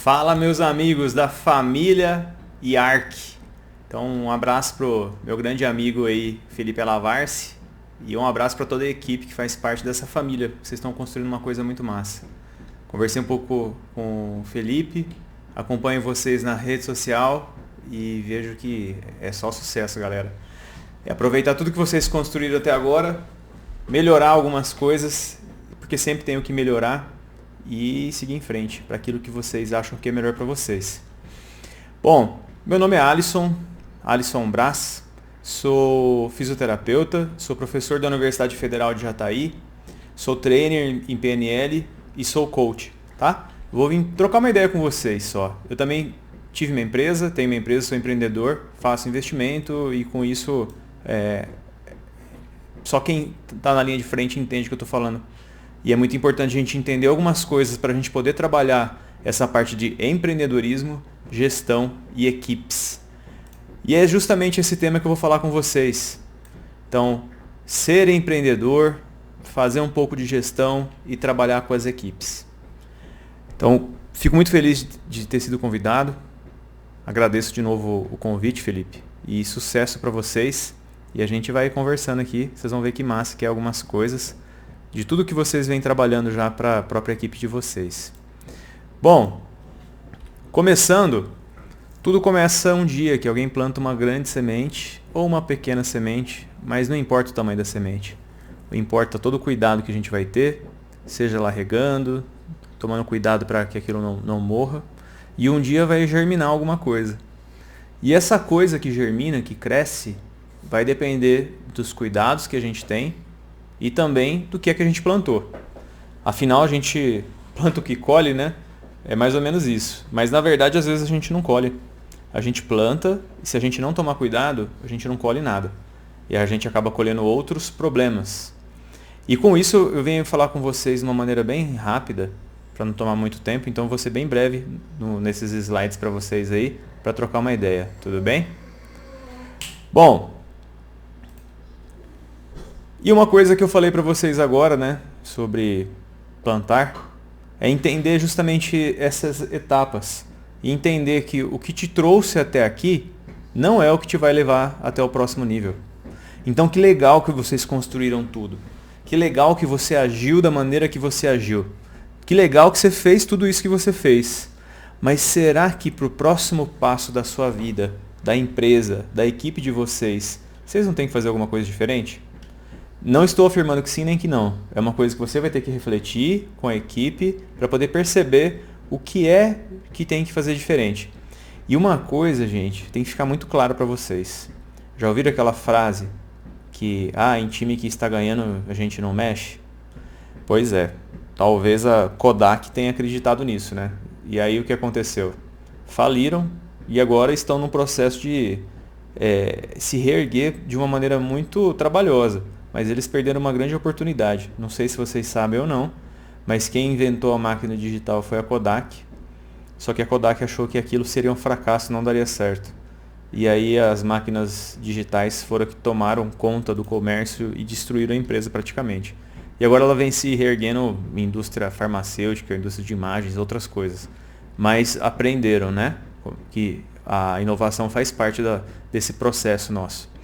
Fala, meus amigos da família IARC. Então, um abraço pro meu grande amigo aí, Felipe Alavarce, e um abraço para toda a equipe que faz parte dessa família. Vocês estão construindo uma coisa muito massa. Conversei um pouco com o Felipe, acompanho vocês na rede social e vejo que é só sucesso, galera. É aproveitar tudo que vocês construíram até agora, melhorar algumas coisas, porque sempre tem o que melhorar, e seguir em frente para aquilo que vocês acham que é melhor para vocês. Bom, meu nome é Alisson Braz, sou fisioterapeuta, sou professor da Universidade Federal de Jataí, sou trainer em PNL e sou coach, tá? Vou vir trocar uma ideia com vocês só. Eu também tive minha empresa, tenho minha empresa, sou empreendedor, faço investimento e com isso só quem está na linha de frente entende o que eu estou falando. E é muito importante a gente entender algumas coisas para a gente poder trabalhar essa parte de empreendedorismo, gestão e equipes. E é justamente esse tema que eu vou falar com vocês. Então, ser empreendedor, fazer um pouco de gestão e trabalhar com as equipes. Então, fico muito feliz de ter sido convidado. Agradeço de novo o convite, Felipe. E sucesso para vocês. E a gente vai conversando aqui. Vocês vão ver que massa que é algumas coisas de tudo que vocês vêm trabalhando já para a própria equipe de vocês. Bom, começando, tudo começa um dia que alguém planta uma grande semente ou uma pequena semente, mas não importa o tamanho da semente. Importa todo o cuidado que a gente vai ter, seja lá regando, tomando cuidado para que aquilo não morra, e um dia vai germinar alguma coisa. E essa coisa que germina, que cresce, vai depender dos cuidados que a gente tem e também do que é que a gente plantou. Afinal, a gente planta o que colhe, né? É mais ou menos isso. Mas na verdade, às vezes a gente não colhe. A gente planta e se a gente não tomar cuidado, a gente não colhe nada. E a gente acaba colhendo outros problemas. E com isso, eu venho falar com vocês de uma maneira bem rápida, para não tomar muito tempo. Então, vou ser bem breve nesses slides para vocês aí, para trocar uma ideia. Tudo bem? Bom, e uma coisa que eu falei para vocês agora, né, sobre plantar, é entender justamente essas etapas. E entender que o que te trouxe até aqui não é o que te vai levar até o próximo nível. Então, que legal que vocês construíram tudo. Que legal que você agiu da maneira que você agiu. Que legal que você fez tudo isso que você fez. Mas será que para o próximo passo da sua vida, da empresa, da equipe de vocês não têm que fazer alguma coisa diferente? Não estou afirmando que sim nem que não. É uma coisa que você vai ter que refletir com a equipe para poder perceber o que é que tem que fazer diferente. E uma coisa, gente, tem que ficar muito claro para vocês. Já ouviram aquela frase que em time que está ganhando a gente não mexe? Pois é, talvez a Kodak tenha acreditado nisso, né? E aí o que aconteceu? Faliram e agora estão num processo de se reerguer de uma maneira muito trabalhosa. Mas eles perderam uma grande oportunidade. Não sei se vocês sabem ou não, mas quem inventou a máquina digital foi a Kodak. Só que a Kodak achou que aquilo seria um fracasso, não daria certo. E aí as máquinas digitais foram que tomaram conta do comércio e destruíram a empresa praticamente. E agora ela vem se reerguendo em indústria farmacêutica, indústria de imagens, outras coisas. Mas aprenderam, né? Que a inovação faz parte desse processo nosso.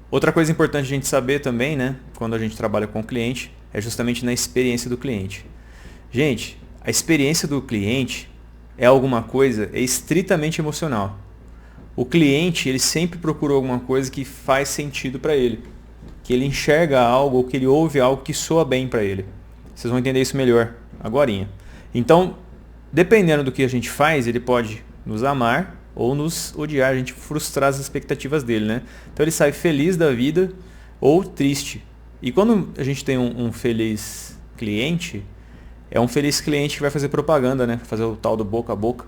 Outra coisa importante a gente saber também, né, quando a gente trabalha com o cliente, é justamente na experiência do cliente. Gente, a experiência do cliente é alguma coisa, é estritamente emocional. O cliente, ele sempre procura alguma coisa que faz sentido para ele, que ele enxerga algo, ou que ele ouve algo que soa bem para ele. Vocês vão entender isso melhor agorinha. Então, dependendo do que a gente faz, ele pode nos amar ou nos odiar, a gente frustrar as expectativas dele, né? Então ele sai feliz da vida ou triste. E quando a gente tem um feliz cliente, é um feliz cliente que vai fazer propaganda, né? Fazer o tal do boca a boca.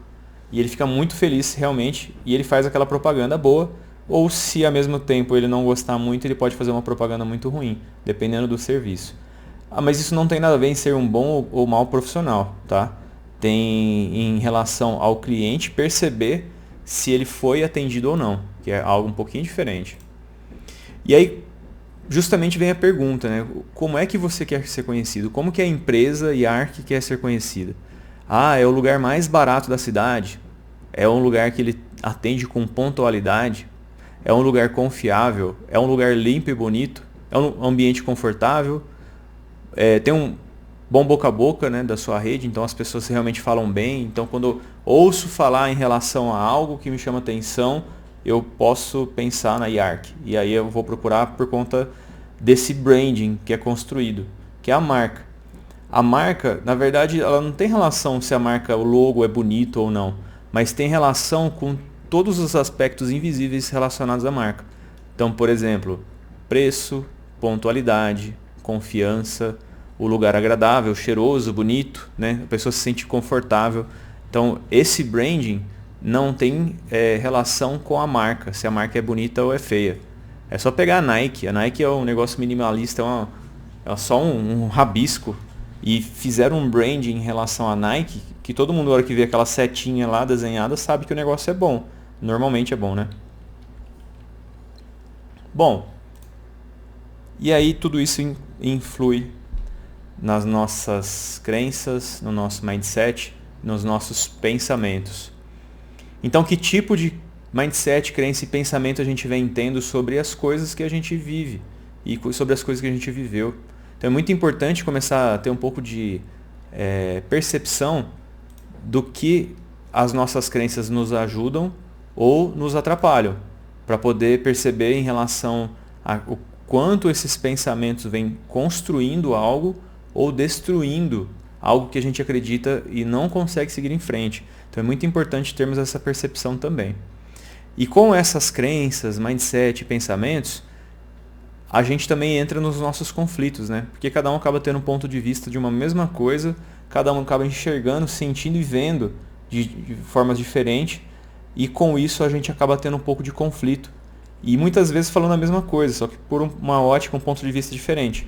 E ele fica muito feliz realmente e ele faz aquela propaganda boa. Ou se ao mesmo tempo ele não gostar muito, ele pode fazer uma propaganda muito ruim, dependendo do serviço. Mas isso não tem nada a ver em ser um bom ou mau profissional, tá? Tem em relação ao cliente perceber se ele foi atendido ou não, que é algo um pouquinho diferente. E aí, justamente vem a pergunta, né? Como é que você quer ser conhecido? Como que a empresa IARC quer ser conhecida? Ah, é o lugar mais barato da cidade. É um lugar que ele atende com pontualidade. É um lugar confiável. É um lugar limpo e bonito. É um ambiente confortável. Tem um bom boca a boca, né, da sua rede, então as pessoas realmente falam bem. Então quando eu ouço falar em relação a algo que me chama atenção, eu posso pensar na Yark. E aí eu vou procurar por conta desse branding que é construído, que é a marca. A marca, na verdade, ela não tem relação se a marca, o logo é bonito ou não, mas tem relação com todos os aspectos invisíveis relacionados à marca. Então, por exemplo, preço, pontualidade, confiança, o lugar agradável, cheiroso, bonito, né? A pessoa se sente confortável. Então, esse branding não tem relação com a marca, se a marca é bonita ou é feia. É só pegar a Nike. A Nike é um negócio minimalista, é só um rabisco. E fizeram um branding em relação à Nike, que todo mundo, na hora que vê aquela setinha lá desenhada, sabe que o negócio é bom. Normalmente é bom, né? Bom, e aí tudo isso influi nas nossas crenças, no nosso mindset, nos nossos pensamentos. Então, que tipo de mindset, crença e pensamento a gente vem tendo sobre as coisas que a gente vive e sobre as coisas que a gente viveu? Então, é muito importante começar a ter um pouco de percepção do que as nossas crenças nos ajudam ou nos atrapalham, para poder perceber em relação ao quanto esses pensamentos vêm construindo algo ou destruindo algo que a gente acredita e não consegue seguir em frente. Então é muito importante termos essa percepção também. E com essas crenças, mindset e pensamentos, a gente também entra nos nossos conflitos, né? Porque cada um acaba tendo um ponto de vista de uma mesma coisa, cada um acaba enxergando, sentindo e vendo de formas diferentes, e com isso a gente acaba tendo um pouco de conflito. E muitas vezes falando a mesma coisa, só que por uma ótica, um ponto de vista diferente.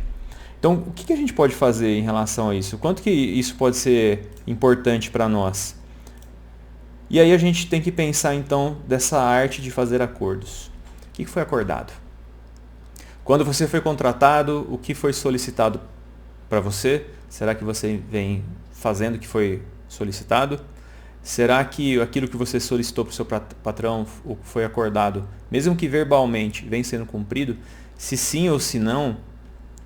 Então, o que a gente pode fazer em relação a isso? Quanto que isso pode ser importante para nós? E aí a gente tem que pensar então dessa arte de fazer acordos. O que foi acordado? Quando você foi contratado, o que foi solicitado para você? Será que você vem fazendo o que foi solicitado? Será que aquilo que você solicitou para o seu patrão, o que foi acordado, mesmo que verbalmente, vem sendo cumprido? Se sim ou se não,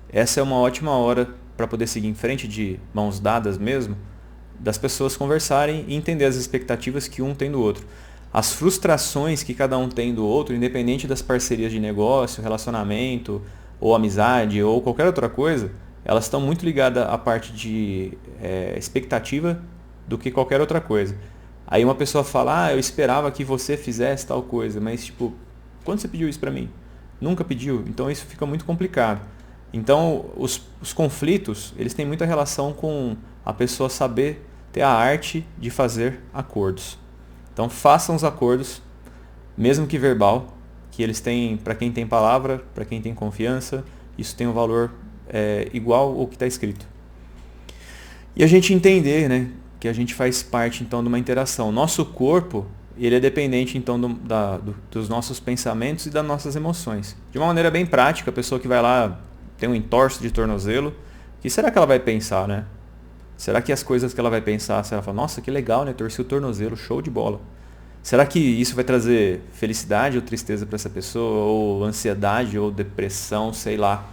essa é uma ótima hora para poder seguir em frente, de mãos dadas mesmo, das pessoas conversarem e entender as expectativas que um tem do outro. As frustrações que cada um tem do outro, independente das parcerias de negócio, relacionamento, ou amizade, ou qualquer outra coisa, elas estão muito ligadas à parte de expectativa do que qualquer outra coisa. Aí uma pessoa fala, eu esperava que você fizesse tal coisa, mas tipo, quando você pediu isso para mim? Nunca pediu, então isso fica muito complicado. Então os conflitos, eles têm muita relação com a pessoa saber ter a arte de fazer acordos. Então façam os acordos, mesmo que verbal, que eles têm, para quem tem palavra, para quem tem confiança, isso tem um valor igual ao que está escrito. E a gente entender, né, que a gente faz parte então de uma interação. Nosso corpo, ele é dependente então dos nossos pensamentos e das nossas emoções. De uma maneira bem prática, a pessoa que vai lá tem um entorse de tornozelo, o que será que ela vai pensar, né? Será que as coisas que ela vai pensar, se ela fala, nossa, que legal, né? Torci o tornozelo, show de bola. Será que isso vai trazer felicidade ou tristeza para essa pessoa? Ou ansiedade ou depressão, sei lá.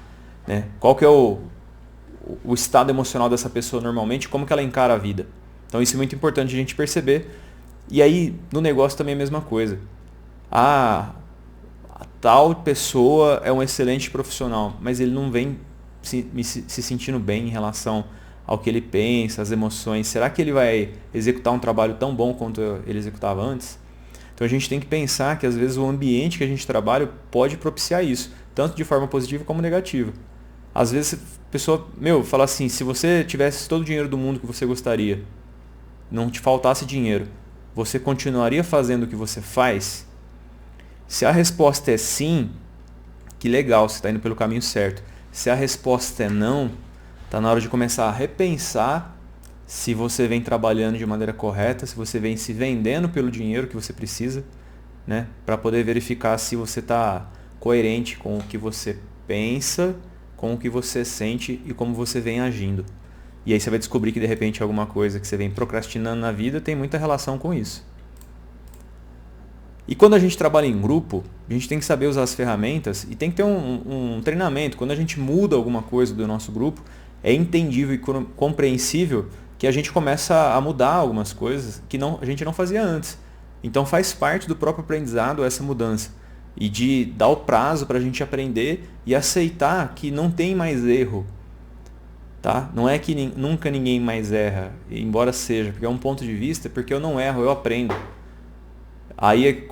Né? Qual que é o estado emocional dessa pessoa normalmente? Como que ela encara a vida? Então isso é muito importante a gente perceber. E aí, no negócio também é a mesma coisa. A tal pessoa é um excelente profissional, mas ele não vem se sentindo bem em relação ao que ele pensa, as emoções. Será que ele vai executar um trabalho tão bom quanto ele executava antes? Então a gente tem que pensar que às vezes o ambiente que a gente trabalha pode propiciar isso, tanto de forma positiva como negativa. Às vezes a pessoa, fala assim, se você tivesse todo o dinheiro do mundo que você gostaria, não te faltasse dinheiro, você continuaria fazendo o que você faz? Se a resposta é sim, que legal, você está indo pelo caminho certo. Se a resposta é não, está na hora de começar a repensar se você vem trabalhando de maneira correta, se você vem se vendendo pelo dinheiro que você precisa, né? Para poder verificar se você está coerente com o que você pensa, com o que você sente e como você vem agindo. E aí você vai descobrir que de repente alguma coisa que você vem procrastinando na vida tem muita relação com isso. E quando a gente trabalha em grupo, a gente tem que saber usar as ferramentas e tem que ter um treinamento. Quando a gente muda alguma coisa do nosso grupo, é entendível e compreensível que a gente começa a mudar algumas coisas que a gente não fazia antes. Então faz parte do próprio aprendizado essa mudança. E de dar o prazo para a gente aprender e aceitar que não tem mais erro. Tá? Não é que nunca ninguém mais erra, embora seja, porque é um ponto de vista, porque eu não erro, eu aprendo. Aí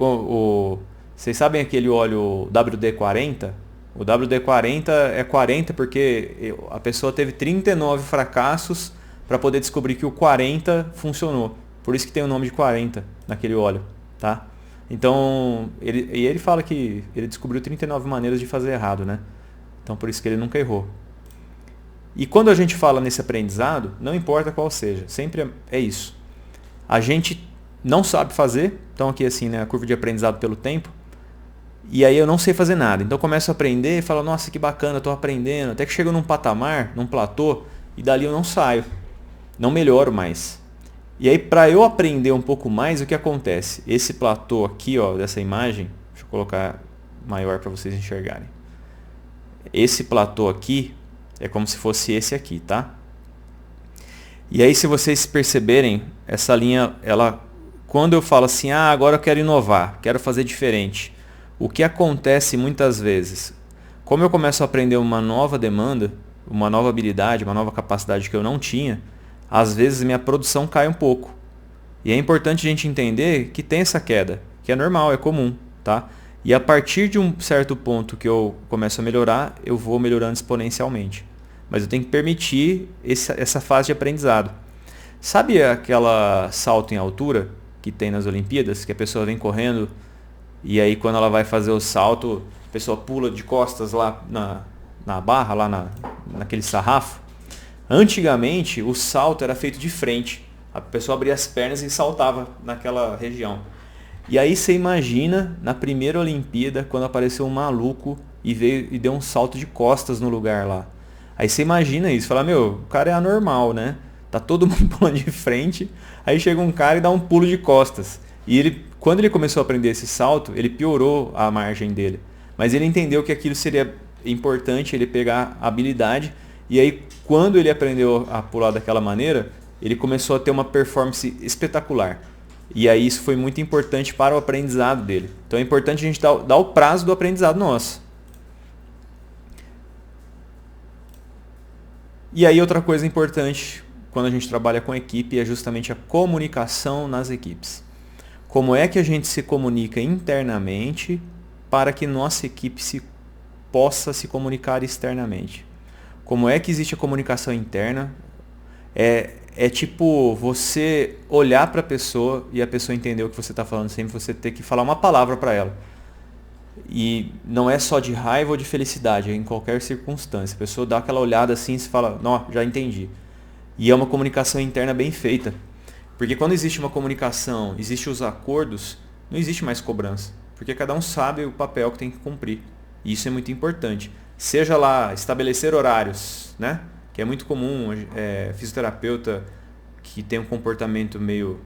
vocês sabem aquele óleo WD-40? O WD-40 é 40 porque a pessoa teve 39 fracassos para poder descobrir que o 40 funcionou. Por isso que tem o nome de 40 naquele óleo. Tá? Então, ele fala que ele descobriu 39 maneiras de fazer errado, né? Então por isso que ele nunca errou. E quando a gente fala nesse aprendizado, não importa qual seja, sempre é isso. A gente não sabe fazer, então aqui assim, né, a curva de aprendizado pelo tempo, e aí eu não sei fazer nada. Então eu começo a aprender e falo, nossa, que bacana, estou aprendendo, até que chego num patamar, num platô, e dali eu não saio, não melhoro mais. E aí para eu aprender um pouco mais, o que acontece? Esse platô aqui, ó, dessa imagem, deixa eu colocar maior para vocês enxergarem. Esse platô aqui é como se fosse esse aqui, tá? E aí se vocês perceberem, essa linha, quando eu falo assim, agora eu quero inovar, quero fazer diferente. O que acontece muitas vezes? Como eu começo a aprender uma nova demanda, uma nova habilidade, uma nova capacidade que eu não tinha, às vezes minha produção cai um pouco. E é importante a gente entender que tem essa queda, que é normal, é comum, tá? E a partir de um certo ponto que eu começo a melhorar, eu vou melhorando exponencialmente. Mas eu tenho que permitir essa fase de aprendizado. Sabe aquela salto em altura que tem nas Olimpíadas, que a pessoa vem correndo e aí quando ela vai fazer o salto, a pessoa pula de costas lá na barra, lá naquele sarrafo? Antigamente, o salto era feito de frente. A pessoa abria as pernas e saltava naquela região. E aí você imagina, na primeira Olimpíada, quando apareceu um maluco e veio e deu um salto de costas no lugar lá. Aí você imagina isso, fala, meu, o cara é anormal, né? Tá todo mundo pulando de frente, aí chega um cara e dá um pulo de costas. E quando ele começou a aprender esse salto, ele piorou a margem dele. Mas ele entendeu que aquilo seria importante, ele pegar a habilidade. E aí, quando ele aprendeu a pular daquela maneira, ele começou a ter uma performance espetacular. E aí isso foi muito importante para o aprendizado dele. Então é importante a gente dar o prazo do aprendizado nosso. E aí outra coisa importante quando a gente trabalha com equipe é justamente a comunicação nas equipes. Como é que a gente se comunica internamente para que nossa equipe possa se comunicar externamente? Como é que existe a comunicação interna? É tipo você olhar para a pessoa e a pessoa entender o que você está falando, sem você ter que falar uma palavra para ela. E não é só de raiva ou de felicidade, é em qualquer circunstância. A pessoa dá aquela olhada assim e se fala, não, já entendi. E é uma comunicação interna bem feita. Porque quando existe uma comunicação, existem os acordos, não existe mais cobrança. Porque cada um sabe o papel que tem que cumprir. E isso é muito importante. Seja lá estabelecer horários, né? Que é muito comum, fisioterapeuta que tem um comportamento meio...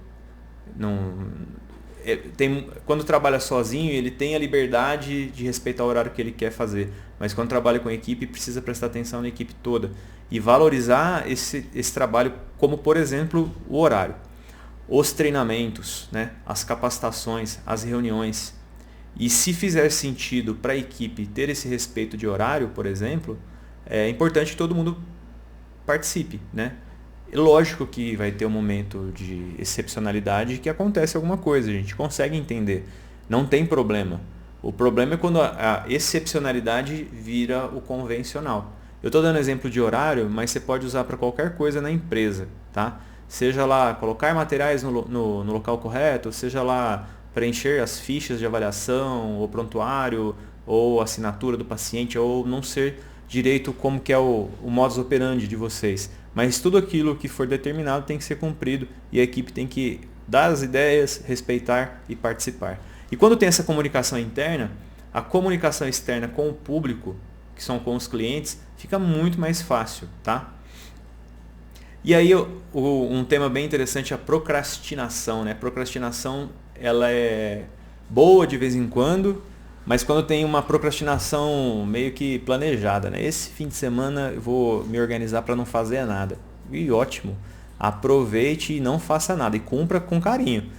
quando trabalha sozinho, ele tem a liberdade de respeitar o horário que ele quer fazer. Mas quando trabalha com equipe, precisa prestar atenção na equipe toda. E valorizar esse trabalho, como por exemplo, o horário. Os treinamentos, né? As capacitações, as reuniões. E se fizer sentido para a equipe ter esse respeito de horário, por exemplo, é importante que todo mundo participe, né? Lógico que vai ter um momento de excepcionalidade que acontece alguma coisa, a gente consegue entender, não tem problema. O problema é quando a excepcionalidade vira o convencional. Eu estou dando exemplo de horário, mas você pode usar para qualquer coisa na empresa, tá? Seja lá colocar materiais no local correto, seja lá preencher as fichas de avaliação, ou prontuário, ou assinatura do paciente, ou não ser direito como que é o modus operandi de vocês. Mas tudo aquilo que for determinado tem que ser cumprido e a equipe tem que dar as ideias, respeitar e participar. E quando tem essa comunicação interna, a comunicação externa com o público, que são com os clientes, fica muito mais fácil, tá? E aí um tema bem interessante é a procrastinação, né? Procrastinação, ela é boa de vez em quando, mas quando tem uma procrastinação meio que planejada, né? Esse fim de semana eu vou me organizar para não fazer nada. E ótimo, aproveite e não faça nada e cumpra com carinho.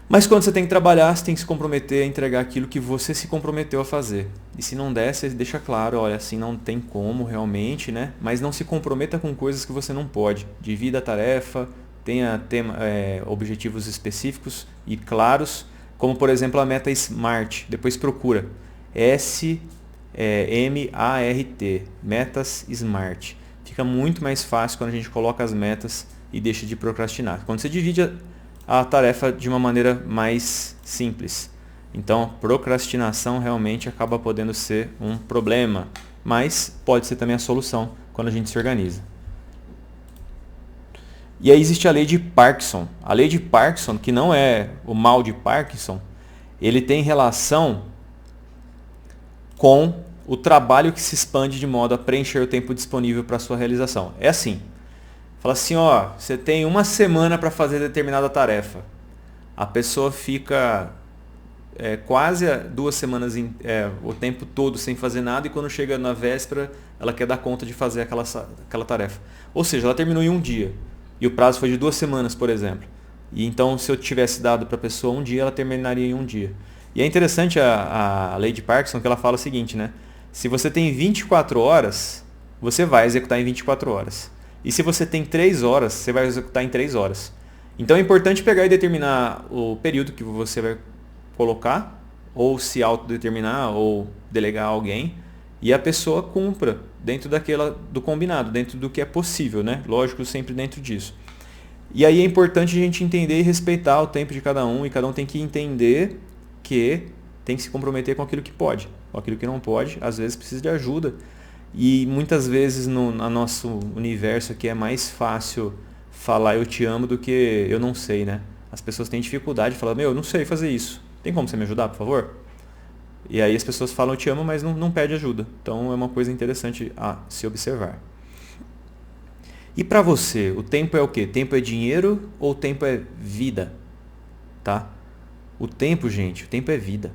Mas quando você tem que trabalhar, você tem que se comprometer a entregar aquilo que você se comprometeu a fazer. E se não der, você deixa claro, olha, assim não tem como realmente, né? Mas não se comprometa com coisas que você não pode. Divida a tarefa, tenha objetivos específicos e claros, como por exemplo a meta SMART. Depois procura. S-M-A-R-T. Metas SMART. Fica muito mais fácil quando a gente coloca as metas e deixa de procrastinar. Quando você divide a tarefa de uma maneira mais simples. Então, procrastinação realmente acaba podendo ser um problema, mas pode ser também a solução quando a gente se organiza. E aí existe a lei de Parkinson. A lei de Parkinson, que não é o mal de Parkinson, ele tem relação com o trabalho que se expande de modo a preencher o tempo disponível para sua realização. É assim. Fala assim, ó, você tem uma semana para fazer determinada tarefa. A pessoa fica quase 2 semanas, o tempo todo sem fazer nada, e quando chega na véspera, ela quer dar conta de fazer aquela tarefa. Ou seja, ela terminou em um dia. E o prazo foi de 2 semanas, por exemplo. E então, se eu tivesse dado para a pessoa um dia, ela terminaria em um dia. E é interessante a lei de Parkinson, que ela fala o seguinte, né? Se você tem 24 horas, você vai executar em 24 horas. E se você tem 3 horas, você vai executar em 3 horas. Então é importante pegar e determinar o período que você vai colocar, ou se autodeterminar, ou delegar a alguém, e a pessoa cumpra dentro do combinado, dentro do que é possível, né? Lógico, sempre dentro disso. E aí é importante a gente entender e respeitar o tempo de cada um, e cada um tem que entender que tem que se comprometer com aquilo que pode. Com aquilo que não pode, às vezes precisa de ajuda. E muitas vezes no nosso universo aqui é mais fácil falar eu te amo do que eu não sei, né? As pessoas têm dificuldade de falar, eu não sei fazer isso. Tem como você me ajudar, por favor? E aí as pessoas falam eu te amo, mas não pede ajuda. Então é uma coisa interessante a se observar. E para você, o tempo é o quê? Tempo é dinheiro ou tempo é vida? Tá? O tempo, gente, o tempo é vida.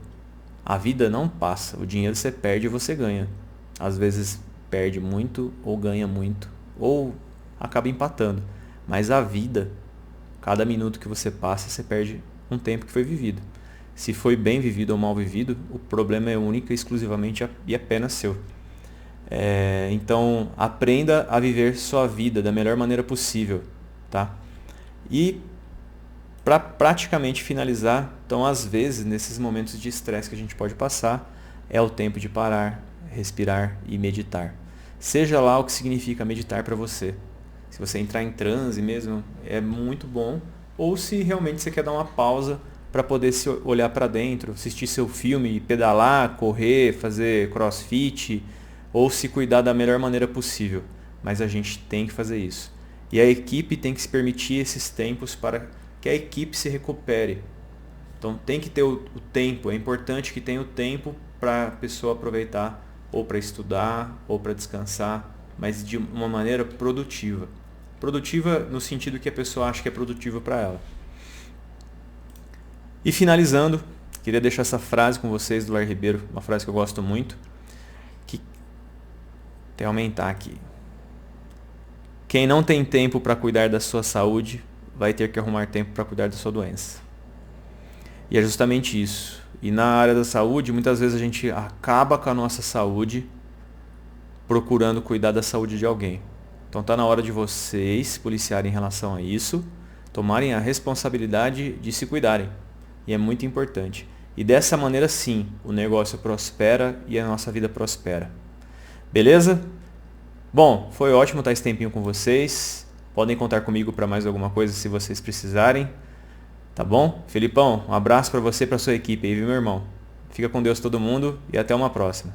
A vida não passa. O dinheiro você perde e você ganha. Às vezes perde muito ou ganha muito. Ou acaba empatando. Mas a vida, cada minuto que você passa, você perde um tempo que foi vivido. Se foi bem vivido ou mal vivido, o problema é único e exclusivamente e apenas seu. Então, aprenda a viver sua vida da melhor maneira possível. Tá? E para praticamente finalizar, então às vezes nesses momentos de estresse que a gente pode passar, é o tempo de parar, respirar e meditar. Seja lá o que significa meditar para você. Se você entrar em transe mesmo, é muito bom. Ou se realmente você quer dar uma pausa para poder se olhar para dentro, assistir seu filme, pedalar, correr, fazer crossfit, ou se cuidar da melhor maneira possível. Mas a gente tem que fazer isso. E a equipe tem que se permitir esses tempos para que a equipe se recupere. Então tem que ter o tempo, é importante que tenha o tempo para a pessoa aproveitar, ou para estudar, ou para descansar, mas de uma maneira produtiva. Produtiva no sentido que a pessoa acha que é produtivo para ela. E finalizando, queria deixar essa frase com vocês do Larry Ribeiro, uma frase que eu gosto muito, que até aumentar aqui. Quem não tem tempo para cuidar da sua saúde, vai ter que arrumar tempo para cuidar da sua doença. E é justamente isso. E na área da saúde, muitas vezes a gente acaba com a nossa saúde procurando cuidar da saúde de alguém. Então está na hora de vocês se policiarem em relação a isso, tomarem a responsabilidade de se cuidarem. E é muito importante. E dessa maneira sim, o negócio prospera e a nossa vida prospera. Beleza? Bom, foi ótimo estar esse tempinho com vocês. Podem contar comigo para mais alguma coisa se vocês precisarem. Tá bom? Felipão, um abraço para você e para sua equipe aí, viu, meu irmão? Fica com Deus todo mundo e até uma próxima.